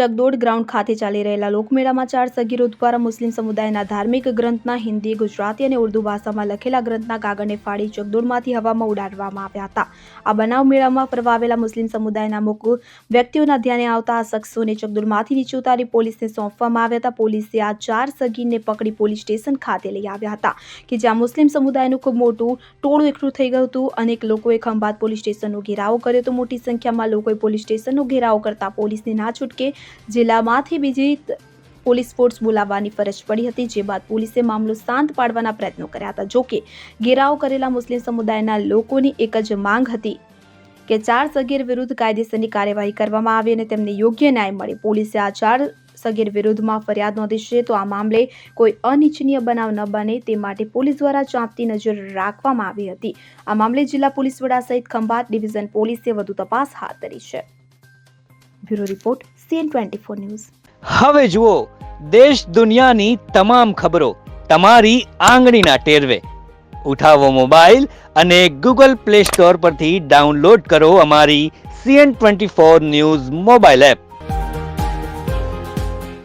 ચકદોડ ground ખાતે ચાલી રહેલા લોકમેળામાં 4 સગીરો દ્વારા મુસ્લિમ સમુદાયના ધાર્મિક ગ્રંથના હિન્દી, ગુજરાતી અને ઉર્દુ ભાષામાં લખેલા ગ્રંથના કાગળને ફાડી ચકદોડમાંથી હવામાં ઉડાડવામાં આવ્યા હતા. આ બનાવ મેળામાં ફરવા આવેલા મુસ્લિમ સમુદાયના અમુક વ્યક્તિઓના ધ્યાને આવતા આ શખ્સોને ચકદોડમાંથી નીચે ઉતારી પોલીસને સોંપવામાં આવ્યા હતા. પોલીસે આ 4 સગીરને પકડી પોલીસ સ્ટેશન ખાતે લઈ આવ્યા હતા કે જ્યાં મુસ્લિમ સમુદાયનું ખૂબ મોટું ટોળું એકઠું થઈ ગયું હતું. અનેક લોકોએ ખંભાત પોલીસ સ્ટેશનનો ઘેરાવો કર્યો તો મોટી સંખ્યામાં લોકોએ પોલીસ સ્ટેશનનો ઘેરાવો કરતા પોલીસને ના છૂટકે જિલ્લામાંથી બીજી પોલીસ ફોર્સ બોલાવવાની ફરજ પડી હતી. જે બાદ પોલીસે મામલો શાંત પાડવાના પ્રયત્નો કર્યા હતા. જોકે ઘેરાવો કરેલા મુસ્લિમ સમુદાયના લોકોની એક જ માંગ હતી કે 4 સગીર વિરુદ્ધ કાયદેસરની કાર્યવાહી કરવામાં આવે અને તેમને યોગ્ય ન્યાય મળે. પોલીસે આ 4 સગીર વિરુદ્ધમાં ફરિયાદ નોંધી છે તો આ મામલે કોઈ અનિચ્છનીય બનાવ ન બને તે માટે પોલીસ દ્વારા ચાંપતી નજર રાખવામાં આવી હતી. આ મામલે જિલ્લા પોલીસ વડા સહિત ખંભાત ડિવિઝન પોલીસે વધુ તપાસ હાથ ધરી છે. Bureau report CN24 news. હવે જુઓ દેશ દુનિયાની તમામ ખબરો તમારી આંગળીના ટેરવે. ઉઠાવો મોબાઈલ અને Google Play Store પરથી ડાઉનલોડ કરો અમારી CN24 ન્યૂઝ મોબાઈલ એપ.